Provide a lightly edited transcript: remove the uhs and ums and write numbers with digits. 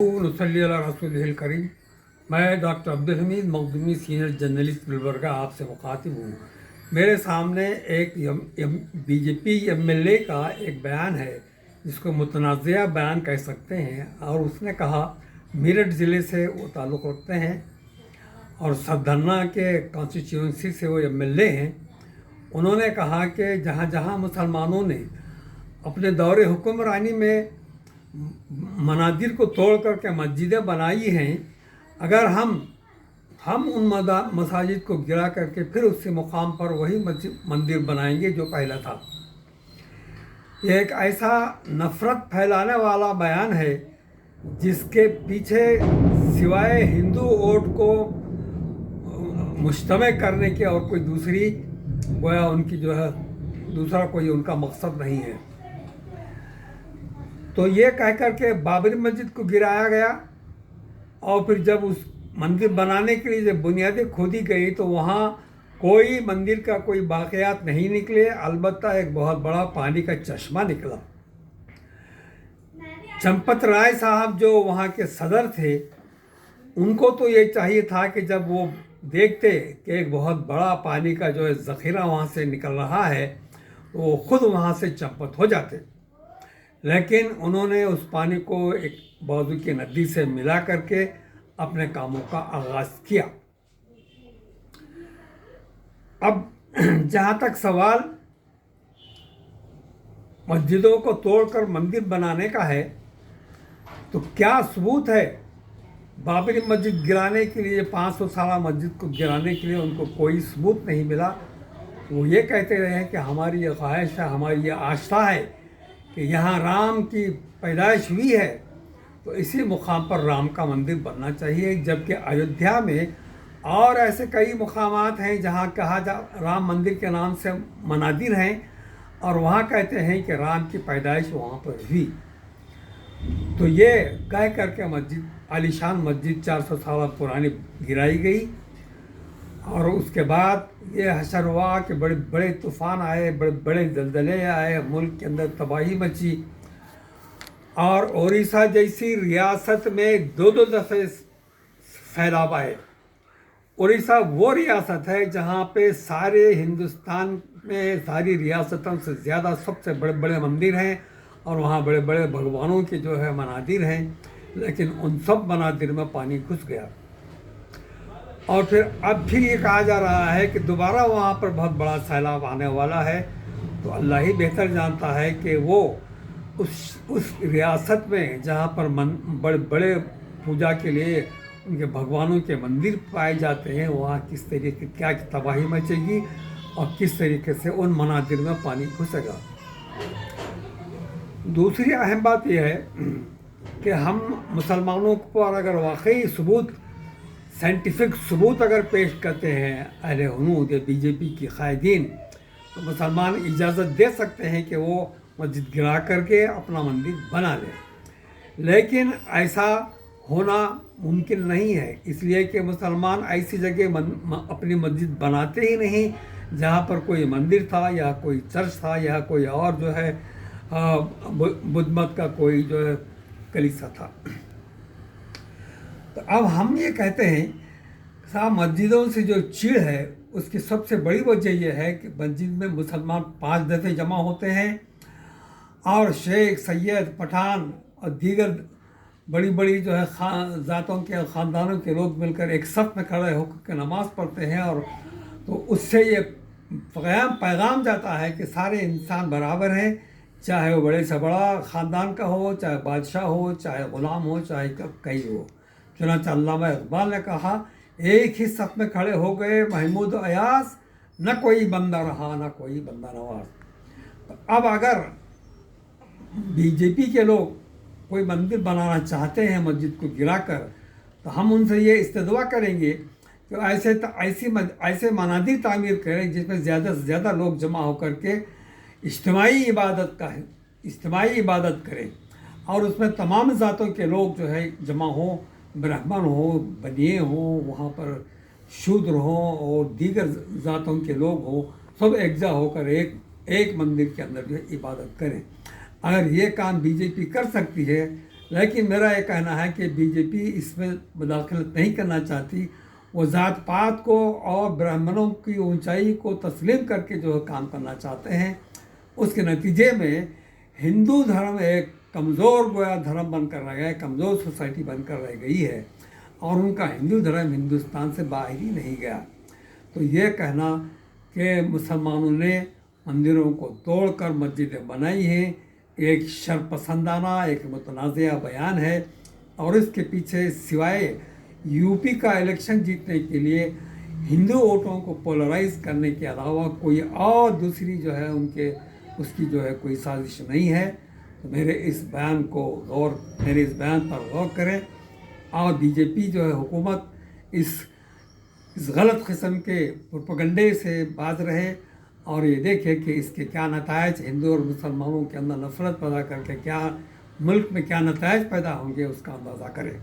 नसल्ली अला रसूलिल करीम। मैं doctor Abdul Hamid Makhdoomi senior journalist Gulbarga आपसे मुखातिब हूँ। मेरे सामने एक बीजेपी एमएलए का एक बयान है जिसको मुतनाज़िया बयान कह सकते हैं। और उसने कहा, मेरठ ज़िले से वो ताल्लुक़ रखते हैं और सदन्ना के कॉन्स्टिट्यूंसी से वो एमएलए हैं। उन्होंने कहा कि जहाँ जहाँ मुसलमानों ने अपने दौरे हुक्मरानी में मनादिर को तोड़ करके मस्जिदें बनाई हैं, अगर हम उन मसाजिद को गिरा करके फिर उसी मुकाम पर वही मंदिर बनाएंगे जो पहला था। ये एक ऐसा नफ़रत फैलाने वाला बयान है जिसके पीछे सिवाय हिंदू वोट को मुश्तमे करने के और कोई दूसरी गोया उनकी जो है दूसरा कोई उनका मकसद नहीं है। तो ये कह कर के बाबरी मस्जिद को गिराया गया और फिर जब उस मंदिर बनाने के लिए जब बुनियादें खोदी गई तो वहाँ कोई मंदिर का कोई बाक़ियात नहीं निकले, अलबत्ता एक बहुत बड़ा पानी का चश्मा निकला। चंपत राय साहब जो वहाँ के सदर थे, उनको तो ये चाहिए था कि जब वो देखते कि एक बहुत बड़ा पानी का जो है ज़ख़ीरा वहाँ से निकल रहा है तो वो ख़ुद वहाँ से चंपत हो जाते, लेकिन उन्होंने उस पानी को एक बाजू की नदी से मिला करके अपने कामों का आगाज़ किया। अब जहाँ तक सवाल मस्जिदों को तोड़कर मंदिर बनाने का है, तो क्या सबूत है बाबरी मस्जिद गिराने के लिए, 500 साला मस्जिद को गिराने के लिए उनको कोई सबूत नहीं मिला। वो ये कहते रहे कि हमारी ये ख्वाहिश है, हमारी ये आस्था है कि यहाँ राम की पैदाइश हुई है तो इसी मुकाम पर राम का मंदिर बनना चाहिए। जबकि अयोध्या में और ऐसे कई मुकामात हैं जहाँ कहा राम मंदिर के नाम से मनादिर हैं और वहाँ कहते हैं कि राम की पैदाइश वहाँ पर हुई। तो ये कह करके मस्जिद, आलीशान मस्जिद 400 साल पुरानी गिराई गई और उसके बाद ये हशर हुआ कि बड़े बड़े तूफ़ान आए, बड़े बड़े ज़लज़ले आए, मुल्क के अंदर तबाही मची और उड़ीसा जैसी रियासत में दो दफ़े फैलाव आए। उड़ीसा वो रियासत है जहाँ पे सारे हिंदुस्तान में सारी रियासतों से ज़्यादा सबसे बड़े बड़े मंदिर हैं और वहाँ बड़े बड़े भगवानों के जो है मनादिर हैं, लेकिन उन सब मनादिर में पानी घुस गया। और फिर अब फिर ये कहा जा रहा है कि दोबारा वहाँ पर बहुत बड़ा सैलाब आने वाला है। तो अल्लाह ही बेहतर जानता है कि वो उस रियासत में जहाँ पर बड़े बड़े पूजा के लिए उनके भगवानों के मंदिर पाए जाते हैं, वहाँ किस तरीके क्या तबाही मचेगी और किस तरीके से उन मनादिर में पानी घुसेगा। दूसरी अहम बात यह है कि हम मुसलमानों पर अगर वाकई सबूत, साइंटिफिक सबूत अगर पेश करते हैं अहले हुनूद या बीजेपी की कायदीन, तो मुसलमान इजाज़त दे सकते हैं कि वो मस्जिद गिरा करके अपना मंदिर बना लें। लेकिन ऐसा होना मुमकिन नहीं है, इसलिए कि मुसलमान ऐसी जगह अपनी मस्जिद बनाते ही नहीं जहाँ पर कोई मंदिर था या कोई चर्च था या कोई और जो है बुद्ध मत का कोई जो है कलीसा था। तो अब हम ये कहते हैं साहब, मस्जिदों से जो चीड़ है उसकी सबसे बड़ी वजह यह है कि मस्जिद में मुसलमान 5 दफ़े जमा होते हैं और शेख, सैयद, पठान और दीगर बड़ी बड़ी जो है ज़ातों के ख़ानदानों के लोग मिलकर एक सफ़ में खड़े होकर के नमाज़ पढ़ते हैं। और तो उससे ये पैगाम जाता है कि सारे इंसान बराबर हैं, चाहे वो बड़े से बड़ा ख़ानदान का हो, चाहे बादशाह हो, चाहे ग़ुलाम हो, चाहे कई हो। चुनांचे अल्लामा इक़बाल ने कहा, एक ही सफ़ में खड़े हो गए महमूद अयास, न कोई बंदा रहा न कोई बंदा नवाज। तो अब अगर बीजेपी के लोग कोई मंदिर बनाना चाहते हैं मस्जिद को गिराकर, तो हम उनसे ये इस्तदवा करेंगे कि ऐसे मनादिर तामीर करें जिसमें ज़्यादा से ज़्यादा लोग जमा होकर के इज्तिमाई इबादत करें और उसमें तमाम ज़ातों के लोग जो है जमा हों, ब्राह्मण हो, बनिए हो, वहाँ पर शूद्र हों और दीगर ज़ातों के लोग हों, सब एकजा होकर एक मंदिर के अंदर जो है इबादत करें। अगर ये काम बीजेपी कर सकती है لیکن میرا یہ کہنا ہے کہ بی جے پی اس میں مداخلت نہیں کرنا چاہتی، وہ ذات پات کو اور برہمنوں کی اونچائی کو تسلیم کر کے جو ہے کام کرنا چاہتے ہیں۔ اس کے نتیجے میں ہندو دھرم ایک کمزور گویا دھرم بن کر رہ گیا ہے، کمزور سوسائٹی بن کر رہ گئی ہے، اور ان کا ہندو دھرم ہندوستان سے باہر ہی نہیں گیا۔ تو یہ کہنا کہ مسلمانوں نے مندروں کو توڑ کر مسجدیں بنائی ہیں، ایک شرپسندانہ، ایک متنازعہ بیان ہے، اور اس کے پیچھے سوائے یو پی کا الیکشن جیتنے کے لیے ہندو ووٹوں کو پولرائز کرنے کے علاوہ کوئی اور دوسری جو ہے اس کی جو ہے کوئی سازش نہیں ہے۔ تو میرے اس بیان پر غور کریں، اور بی جے پی جو ہے حکومت اس غلط قسم کے پروپیگنڈے سے باز رہے، اور یہ دیکھے کہ اس کے کیا نتائج ہندو اور مسلمانوں کے اندر نفرت پیدا کر کے کیا ملک میں کیا نتائج پیدا ہوں گے، اس کا اندازہ کرے۔